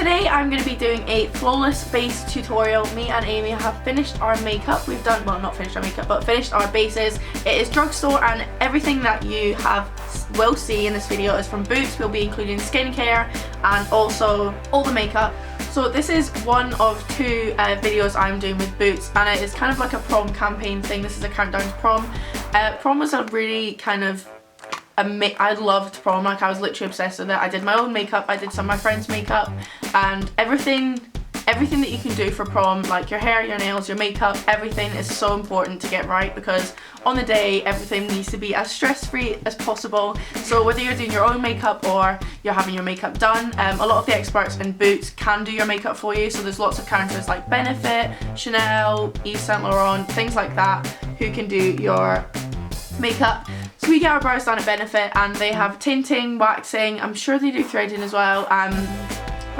today I'm going to be doing a flawless face tutorial. Me and Amy have finished our makeup. We've done, well, not finished our makeup, but finished our bases. It is Drugstore, and everything that you will see in this video is from Boots. We'll be including skincare and also all the makeup. So this is one of two videos I'm doing with Boots, and it is kind of like a prom campaign thing. This is a countdown to prom. Prom was a really kind of I loved prom. Like, I was literally obsessed with it. I did my own makeup, I did some of my friends' makeup, and everything that you can do for prom, like your hair, your nails, your makeup, everything is so important to get right, because on the day everything needs to be as stress-free as possible. So whether you're doing your own makeup or you're having your makeup done, a lot of the experts in Boots can do your makeup for you. So there's lots of counters like Benefit, Chanel, Yves Saint Laurent, things like that, who can do your makeup. So we get our brows done at Benefit, and they have tinting, waxing, I'm sure they do threading as well, and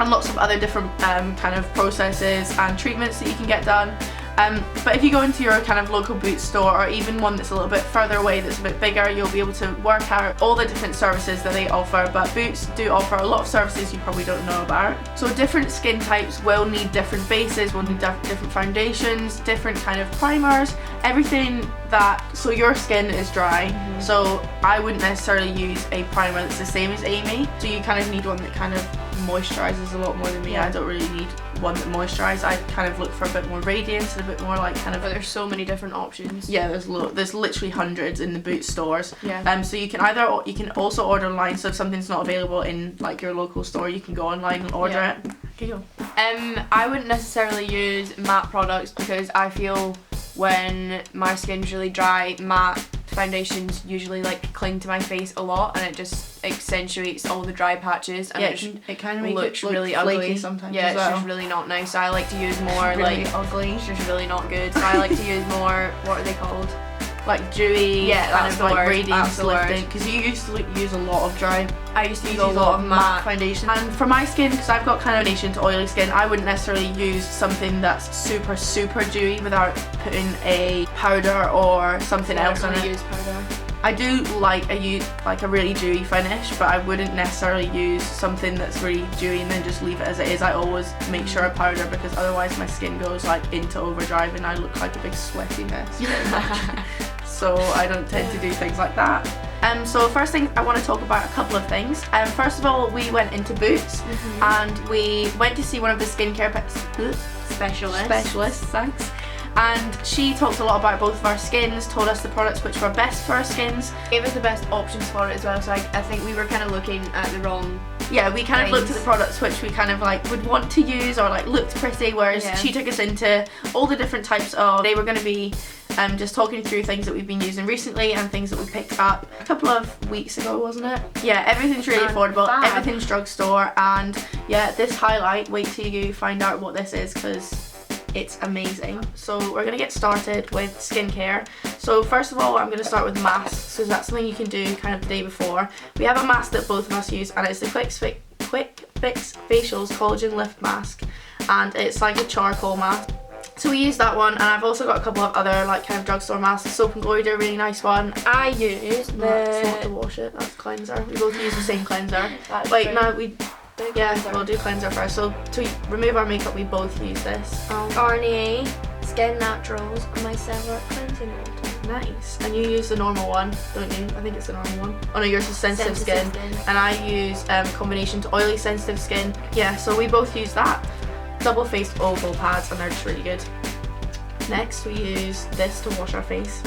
lots of other different kind of processes and treatments that you can get done. But if you go into your kind of local Boots store, or even one that's a little bit further away, that's a bit bigger, you'll be able to work out all the different services that they offer. But Boots do offer a lot of services you probably don't know about. So different skin types will need different bases, will need different foundations, different kind of primers, everything that, so your skin is dry, so I wouldn't necessarily use a primer that's the same as Amy. So you kind of need one that kind of moisturizes a lot more than me. I don't really need one that moisturizes. I kind of look for a bit more radiance and a bit more like kind of, but there's so many different options. Yeah, there's literally hundreds in the Boots stores. Yeah. So you can also order online. So if something's not available in like your local store, you can go online and order it. Okay, go. I wouldn't necessarily use matte products, because I feel when my skin's really dry, matte foundations usually like cling to my face a lot, and it just accentuates all the dry patches, and it kind of makes looks it look really flaky ugly sometimes. Yeah, as well. it's just really not nice. So I like to use more really like ugly. It's just really not good. So I like to use more, what are they called? Like dewy, yeah, kind that's of the like word. radiance lifting, because you used to use a lot of dry. I used to use a lot of matte matte foundation. And for my skin, because I've got combination to oily skin, I wouldn't necessarily use something that's super dewy without putting a powder or something else on it. Use powder. I do like a really dewy finish, but I wouldn't necessarily use something that's really dewy and then just leave it as it is. I always make sure I powder, because otherwise my skin goes like into overdrive and I look like a big sweaty mess pretty much. So I don't tend to do things like that. So first thing, I want to talk about a couple of things. First of all, we went into Boots and we went to see one of the skincare specialists, thanks. And she talked a lot about both of our skins, told us the products which were best for our skins. Gave us the best options for it as well, so I think we were kind of looking at the wrong. Yeah, we kind of looked at the products which we kind of like would want to use or like looked pretty, whereas she took us into all the different types of, they were going to be just talking through things that we've been using recently and things that we picked up a couple of weeks ago, wasn't it? Yeah, everything's really affordable, everything's Drugstore, and yeah, this highlight, wait till you find out what this is, because it's amazing. So we're going to get started with skincare. So first of all, I'm going to start with masks, because that's something you can do kind of the day before. We have a mask that both of us use, and it's the Quick Fix Facials Collagen Lift Mask, and it's like a charcoal mask. So we use that one, and I've also got a couple of other like kind of Drugstore masks. Soap and Glory do a really nice one. I use the... That's not to wash it, that's cleanser. We both use the same cleanser. Wait, no, we'll do cleanser first. So to remove our makeup, we both use this. Garnier Skin Naturals Micellar Cleansing Water. Nice. And you use the normal one, don't you? I think it's the normal one. Oh no, yours is sensitive skin. And I use combination to oily sensitive skin. Yeah, so we both use that. Double-faced oval pads, and they're just really good. Next, we use this to wash our face.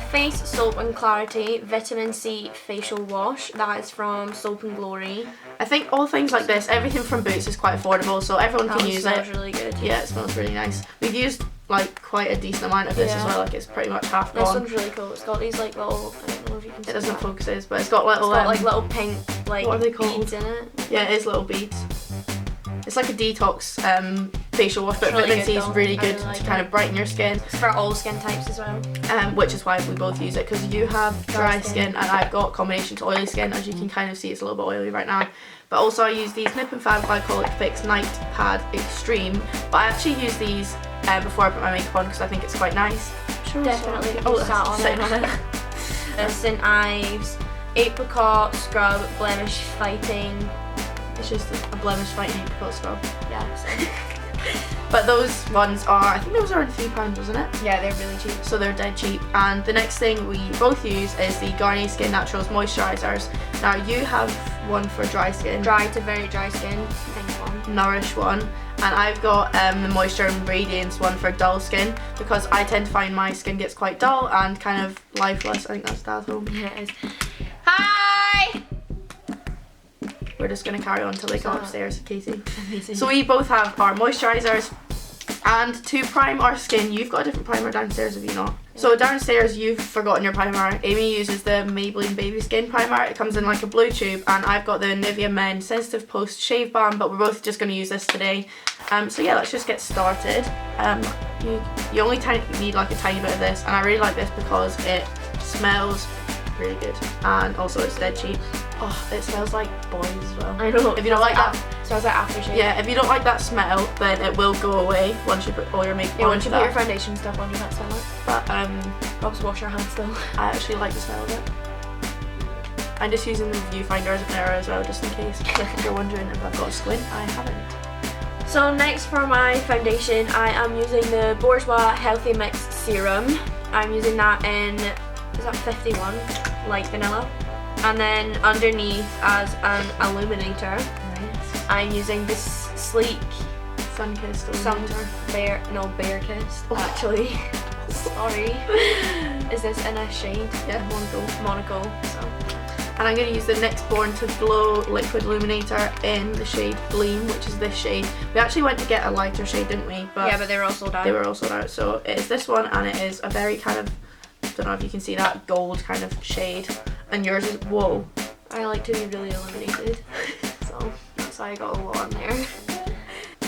Face Soap and Clarity Vitamin C Facial Wash. That is from Soap and Glory. I think all things like this, everything from Boots is quite affordable, so everyone can use it. It smells really good. Yeah, it smells really nice. We've used like quite a decent amount of this as well, like it's pretty much half gone. This one's really cool. It's got these like little, I don't know if you can see it doesn't that. focus, but it's got little like little pink like what are they called? beads in it. Yeah, it is little beads. It's like a detox facial wash, but really vitamin C good is though. really good really like to kind of brighten your skin. It's for all skin types as well. Which is why we both use it, because you have dry skin and I've got combination to oily skin. As you can kind of see, it's a little bit oily right now. But also I use these Nip and Fab Glycolic Fix Night Pad Extreme. But I actually use these before I put my makeup on, because I think it's quite nice. Sure, definitely. Oh, sat on it. St. Ives Apricot Scrub Blemish Fighting It's just a blemish fighting apricot scrub. Yeah, so. But those ones are, I think those are around £3, wasn't it? Yeah, they're really cheap. So they're dead cheap. And the next thing we both use is the Garnier Skin Naturals moisturisers. Now you have one for dry skin. Dry to very dry skin, pink one. Nourish one. And I've got the Moisture and Radiance one for dull skin, because I tend to find my skin gets quite dull and kind of lifeless. I think that's Dad's home. Yeah, it is. Hi! We're just going to carry on till they go Stop. upstairs, Katie. Amazing. So we both have our moisturisers, and to prime our skin, you've got a different primer downstairs, have you not? So downstairs you've forgotten your primer. Amy uses the Maybelline Baby Skin Primer. It comes in like a blue tube, and I've got the Nivea Men Sensitive Post Shave Balm, but we're both just going to use this today. So yeah, let's just get started. You only need like a tiny bit of this, and I really like this because it smells really good, and also it's dead cheap. Oh, it smells like boys as well. I know. If you don't like that, smells like aftershave. yeah, if you don't like that smell, then it will go away once you put all your makeup Yeah, on. once you put your foundation stuff on, you can't smell it. But Rob's wash your hands though. I actually like the smell of it. I'm just using the viewfinder as a mirror as well, just in case. If you're wondering if I've got a squint, I haven't. So next for my foundation, I am using the Bourjois Healthy Mix Serum. I'm using that in, is that 51? Light vanilla. And then underneath as an illuminator, Nice. I'm using this sleek Sun-kissed Bare Kissed actually. Sorry. Is this in a shade? Yeah, Monaco. So. And I'm going to use the NYX Born to Glow Liquid Illuminator in the shade Gleam, which is this shade. We actually went to get a lighter shade, didn't we? But Yeah, but they were all sold out. they were all sold out. So it is this one, and it is a very kind of, don't know if you can see that, gold kind of shade. And yours is, whoa. I like to be really illuminated, so that's why I got a lot on there.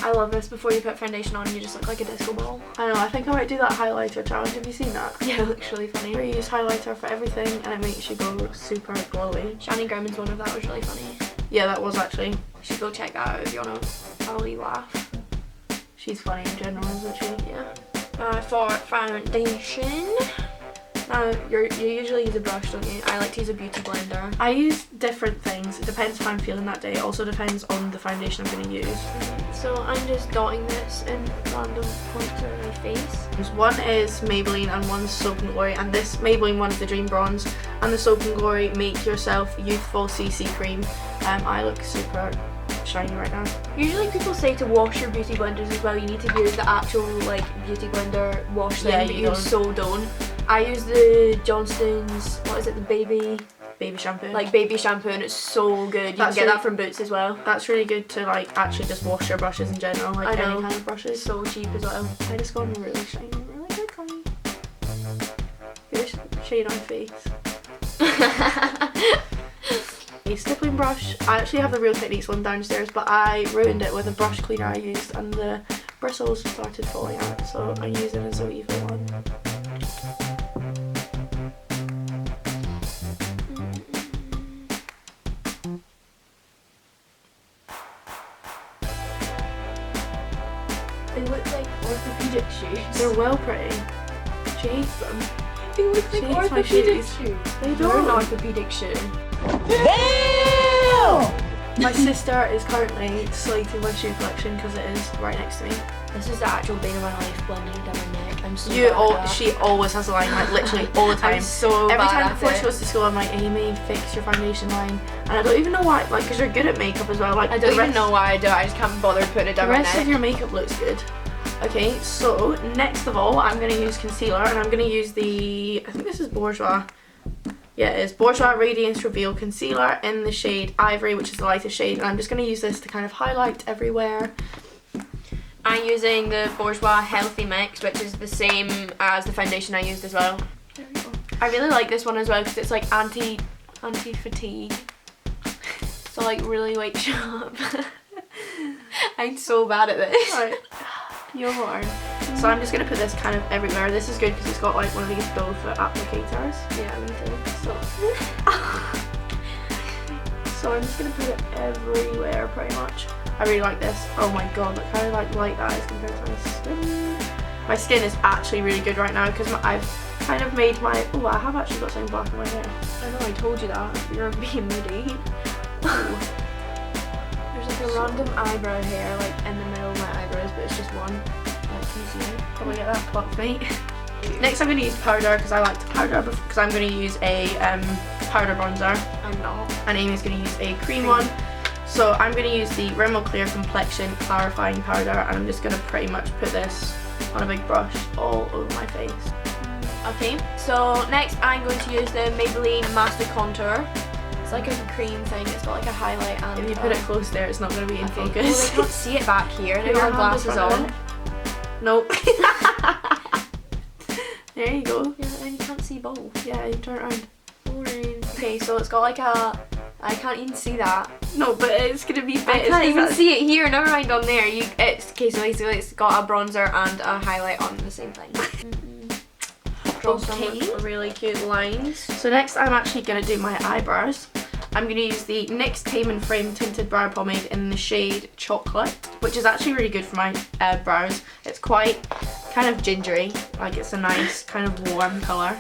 I love this. Before you put foundation on, you just look like a disco ball. I know, I think I might do that highlighter challenge. Have you seen that? Yeah, it looks really funny. Where you use highlighter for everything and it makes you go super glowy. Shani Grumman's one of that was really funny. Yeah, that was actually. You should go check that out if you want to probably laugh. She's funny in general, isn't she? Yeah. For foundation, you usually use a brush, don't you? I like to use a beauty blender. I use different things. It depends how I'm feeling that day. It also depends on the foundation I'm going to use. So I'm just dotting this in random points around my face. One is Maybelline and one's Soap and Glory, and this Maybelline one's the Dream Bronze, and the Soap and Glory Make Yourself Youthful CC Cream. I look super shiny right now. Usually people say to wash your beauty blenders as well. You need to use the actual like beauty blender wash thing, Yeah, but you you don't. so don't. I use the Johnston's, what is it, the baby shampoo. baby shampoo, and it's so good. You That's can get really- that from Boots as well. That's really good to like actually just wash your brushes in general, like I know. any kind of brushes. So cheap as well. I just got them really shiny, really quickly. Your shade on face. A stippling brush. I actually have the Real Techniques one downstairs, but I ruined it with a brush cleaner I used, and the bristles started falling out, so I'm using a Zoeva one. They look like orthopedic shoes. They're well pretty. She hates them. They look She like hates my orthopedic shoes. shoes. They They're an don't. orthopedic shoe. My sister is currently slating my shoe collection because it is right next to me. This is the actual bane of my life, blending down my neck. I'm so bad at that. She always has a line, like literally all the time. I'm so Every bad time at before it. she goes to school, I'm like, Amy, fix your foundation line. And I don't even know why, like, because you're good at makeup as well. Like, I don't even know why I do it. I just can't bother putting it The down my rest neck. of your makeup looks good. Okay, so next of all, I'm going to use concealer, and I'm going to use the, I think this is Bourjois. Yeah, it is Bourjois Radiance Reveal Concealer in the shade Ivory, which is the lightest shade. And I'm just going to use this to kind of highlight everywhere. I'm using the Bourjois Healthy Mix, which is the same as the foundation I used as well. There we go. I really like this one as well because it's like anti-fatigue. So like really wakes you up. I'm so bad at this. Right, your horn. So I'm just going to put this kind of everywhere. This is good because it's got like one of these full foot applicators. Yeah, me too. So I'm just going to put it everywhere pretty much. I really like this. Oh my god, look how light that is compared to my skin. My skin is actually really good right now because I've kind of made my... Oh, I have actually got something black in my hair. I know I told you that. You're being moody. There's like a random eyebrow hair like in the middle of my eyebrows, but it's just one. Like, can you see it? Probably get that plucked, mate. Next I'm going to use powder because I like to powder because I'm going to use a powder bronzer. I'm not. And Amy's going to use a cream one. So I'm going to use the Rimmel Clear Complexion Clarifying Powder, and I'm just going to pretty much put this on a big brush all over my face. Okay, so next I'm going to use the Maybelline Master Contour. It's like a cream thing, it's got like a highlight and... If you put it close there, it's not going to be in Well, focus. they can't see it back here, and I Put got your my hand glasses in front of on. it. Nope. There you go. Yeah, and you can't see both. Yeah, you turn it around. Boring. Okay, so it's got like a... I can't even see that. No, but it's going to be bit. I can't even see it here, never mind on there. It's okay, so basically it's got a bronzer and a highlight on the same thing. Draw some Okay. really cute lines. So next I'm actually going to do my eyebrows. I'm going to use the NYX Tame and Frame Tinted Brow Pomade in the shade Chocolate, which is actually really good for my brows. It's quite kind of gingery, like it's a nice kind of warm colour.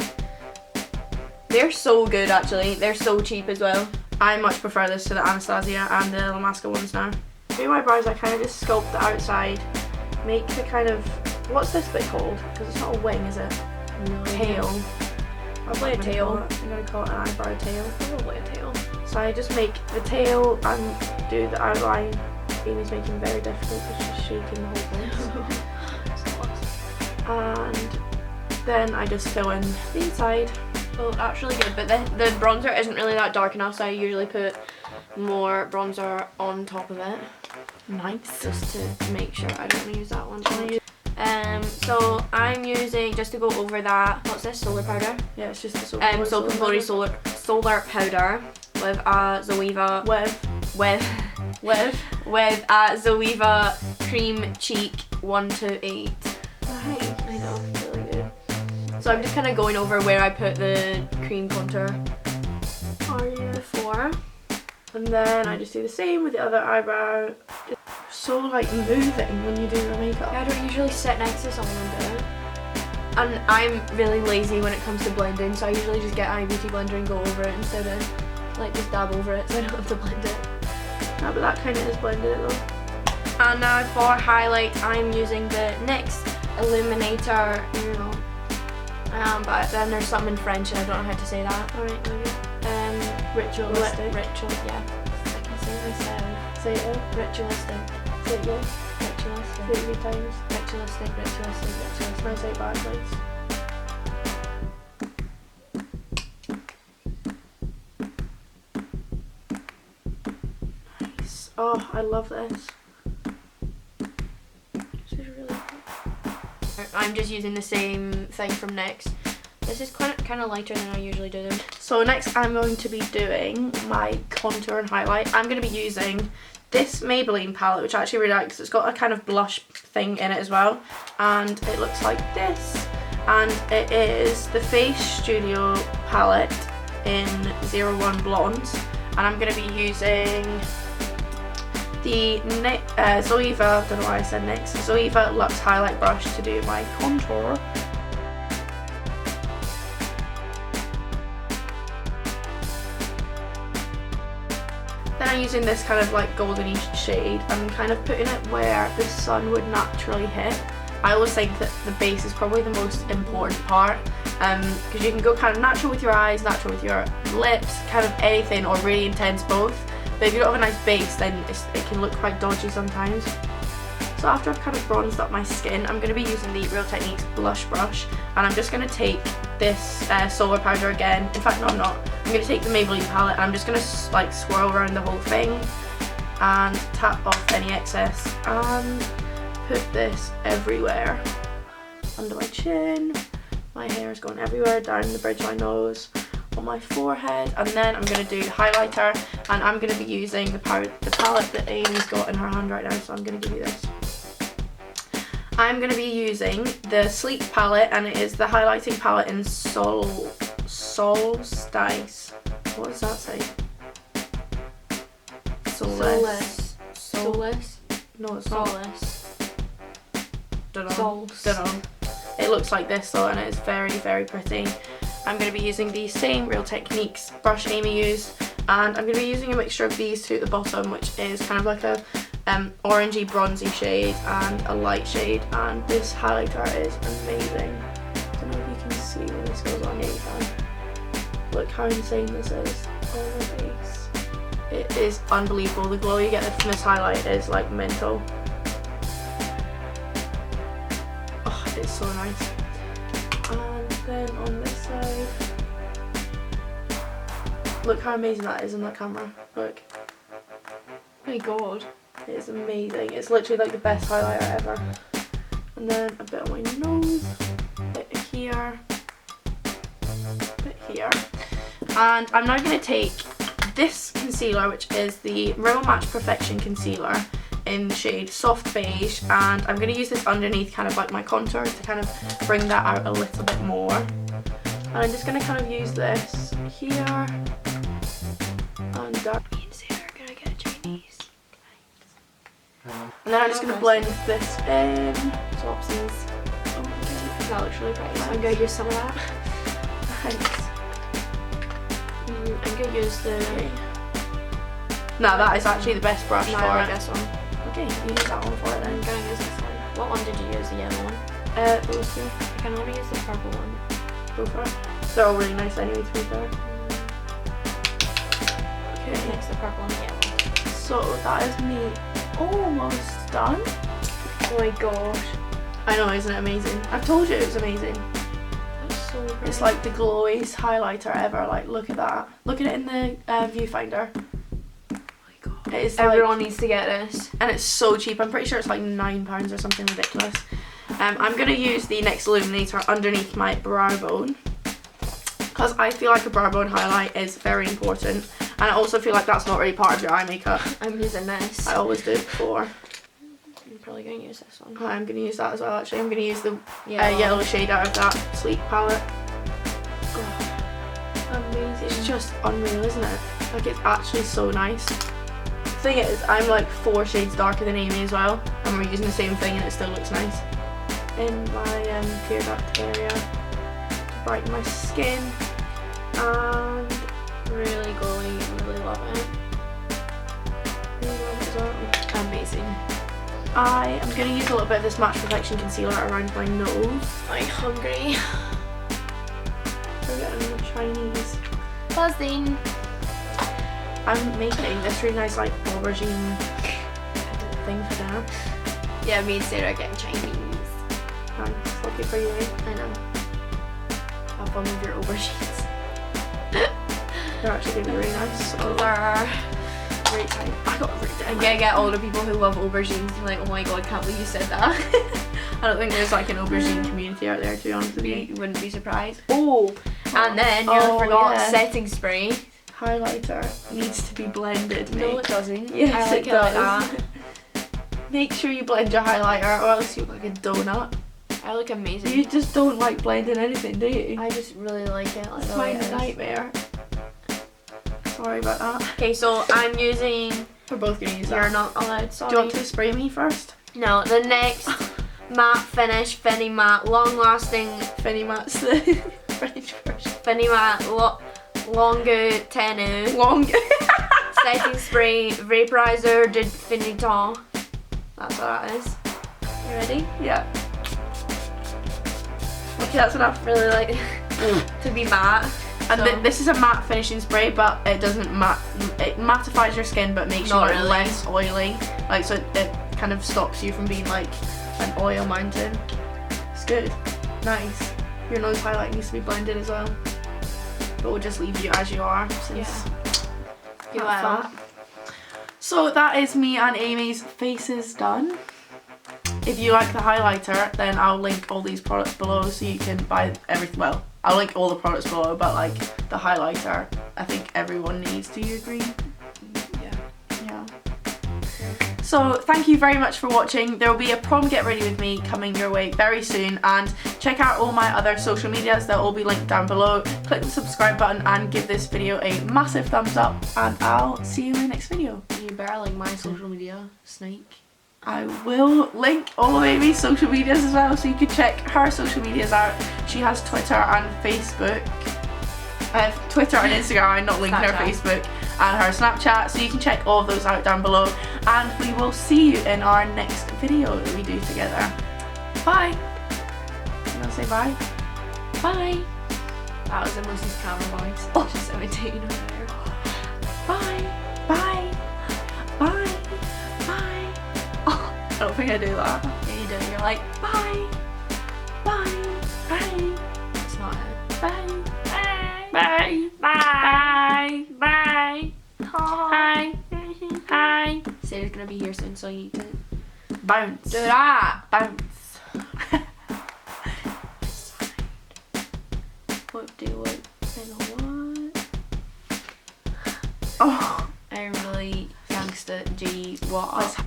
They're so good actually, they're so cheap as well. I much prefer this to the Anastasia and the La Masca ones now. Do my brows, I kind of just sculpt the outside, make the kind of, what's this bit called? Because it's not a wing, is it? No, Tail. Probably a tail. I'm going to call it an eyebrow tail. Probably a tail. So I just make the tail and do the outline. Amy's making it very difficult because she's shaking the whole place. And then I just fill in the inside. So that's really good, but the bronzer isn't really that dark enough, so I usually put more bronzer on top of it. Nice. Just to make sure I don't use that one too much. So I'm using, just to go over that, what's this, solar powder? Yeah, it's just the Soap and Glory solar powder with a Zoeva with a Zoeva Cream Cheek 128. Nice. I know, it's really good. So I'm just kind of going over where I put the cream contour before. And then I just do the same with the other eyebrow. It's so like moving when you do your makeup. I don't usually sit next to someone and do it. And I'm really lazy when it comes to blending, so I usually just get iBeauty blender and go over it instead of like just dab over it, so I don't have to blend it. No, but that kind of is blended it though. And now for highlight, I'm using the NYX Illuminator, but then there's something in French and I don't know how to say that. Alright, okay. Ritualistic. Yeah. I can say it myself. Say it out. Ritualistic. Say it again. Ritualistic. Say it 3 times. Ritualistic. Ritualistic. Now say it backwards. Nice. Oh, I love this. This is really good. I'm just using the same thing from NYX. This is kind of lighter than I usually do them. So next I'm going to be doing my contour and highlight. I'm going to be using this Maybelline palette, which I actually really like because it's got a kind of blush thing in it as well. And it looks like this. And it is the Face Studio palette in 01 Blondes. And I'm going to be using the Zoeva, don't know why I said NYX, Zoeva Luxe Highlight Brush to do my contour. Then I'm using this kind of like goldeny shade and kind of putting it where the sun would naturally hit. I always think that the base is probably the most important part because you can go kind of natural with your eyes, natural with your lips, kind of anything, or really intense both. But if you don't have a nice base, then it can look quite dodgy sometimes. So after I've kind of bronzed up my skin, I'm going to be using the Real Techniques blush brush, and I'm just going to take this solar powder again. In fact, no, I'm not. I'm going to take the Maybelline palette and I'm just going to like swirl around the whole thing and tap off any excess and put this everywhere. Under my chin, my hair is going everywhere, down the bridge of my nose, on my forehead, and then I'm going to do highlighter, and I'm going to be using the palette that Amy's got in her hand right now, so I'm going to give you this. I'm going to be using the Sleep palette, and it is the highlighting palette in Solstice. What does that say? Solace. No, it's not. Solace. Dunno. It looks like this though, and it's very, very pretty. I'm going to be using the same Real Techniques brush Amy used, And I'm going to be using a mixture of these two at the bottom, which is kind of like a orangey bronzy shade and a light shade, and this highlighter is amazing. I don't know if you can see when this goes on. Yeah, you can. Look how insane this is on the face. It is unbelievable. The glow you get from this highlight is like mental. Oh, it's so nice. And then on this side, look how amazing that is in that camera. Look. Oh my god. It is amazing. It's literally like the best highlighter ever. And then a bit on my nose, a bit here, a bit here. And I'm now going to take this concealer, which is the Rimmel Match Perfection Concealer in the shade Soft Beige, and I'm going to use this underneath kind of like my contour to kind of bring that out a little bit more. And I'm just going to kind of use this here and down. And then I'm just going to blend this in. Swapsies. Oh my god, that looks really pretty. I'm going to use some of that. Thanks. I'm going to use the... No, that is actually the best brush No, for I it. like this one. Okay, you use that one for it I'm then. going to use this one. What one did you use? The yellow one? Those two. I can only use the purple one. Go for it. They're all really nice anyway, to be fair. Okay, Mix the purple and the yellow. so that is me almost done. Oh my gosh. I know, isn't it amazing? I've told you it was amazing. That's so pretty. It's like the glowiest highlighter ever. Like, look at that. Look at it in the viewfinder. Oh my god. It is Everyone like, needs to get this. and it's so cheap. I'm pretty sure it's like £9 or something ridiculous. I'm going to use the NYX Illuminator underneath my brow bone, because I feel like a brow bone highlight is very important, and I also feel like that's not really part of your eye makeup. I'm using this. I always do it before. I'm probably going to use this one. I'm going to use that as well actually. I'm going to use the Yellow. yellow shade out of that Sleek palette. Amazing. It's just unreal, isn't it? Like, it's actually so nice. The thing is, I'm like 4 shades darker than Amy as well, and we're using the same thing and it still looks nice. In my tear duct area to brighten my skin, and Really glowy. I really love it. really love it as well. Amazing. I am going to use a little bit of this Match Perfection concealer around my nose. I'm hungry. We're getting the Chinese. Buzzing. I'm making this really nice like aubergine thing for dinner. Yeah, me and Sarah are getting Chinese. Thanks, lucky for you. I know. Have fun with your aubergines. They're actually going to be really nice. So Those are great time. I got really I'm gonna get older people who love aubergines and like, oh my god, can't believe you said that. I don't think there's like an aubergine community out there, to be honest with you. You wouldn't be surprised. Oh, and then you Oh, forgot yeah. setting spray. Highlighter needs to be blended, mate. No, it doesn't. Yes, I like it it like does. that. Make sure you blend your highlighter, or else you look like a donut. I look amazing. You just don't like blending anything, do you? I just really like it. Like It's the way my it is. nightmare. Sorry about that. Okay, so I'm using. We're both gonna use You're that. not allowed. Sorry. Do you want to spray me first? No, the next matte finish, Finny Matte, long lasting, Finny Matt's the French version. Finny Matte, longue tenue, Long. setting spray, vaporizer de finiton. That's what that is. You ready? Yeah. Okay, that's enough. Really like to be matte. And So- this is a matte finishing spray, but it doesn't matte. It mattifies your skin, but makes you Not look really. less oily. Like, so it kind of stops you from being like an oil mountain. It's good. Nice. Your nose highlight needs to be blended as well. But we'll just leave you as you are since You that's will. that. So that is me and Amy's faces done. If you like the highlighter, then I'll link all these products below so you can buy everything. Well, I'll link all the products below, but like the highlighter, I think everyone needs. Do you agree? Yeah. Yeah. So thank you very much for watching. There will be a prom get ready with me coming your way very soon, and check out all my other social medias. They'll all be linked down below. Click the subscribe button and give this video a massive thumbs up, and I'll see you in the next video. You better like my social media, Snake. I will link all of Amy's social medias as well, so you can check her social medias out. She has Twitter and Facebook. Twitter and Instagram. I'm not linking her Snapchat. Facebook. and her Snapchat, so you can check all of those out down below, and we will see you in our next video that we do together. Bye. You want to say bye? Bye. That was Emily's camera voice. Oh, just imitating her there. Bye. Bye. Bye. Bye. Oh, I don't think I do that. Yeah, you do. You're like, bye. Bye. Bye. It's not it. Bye. Bye. Bye. Bye. Bye. Hi. Hi. Sarah's gonna be here soon, so you need to Bounce. do that. Bounce. What do what? What? Oh. I'm really gangsta G. What?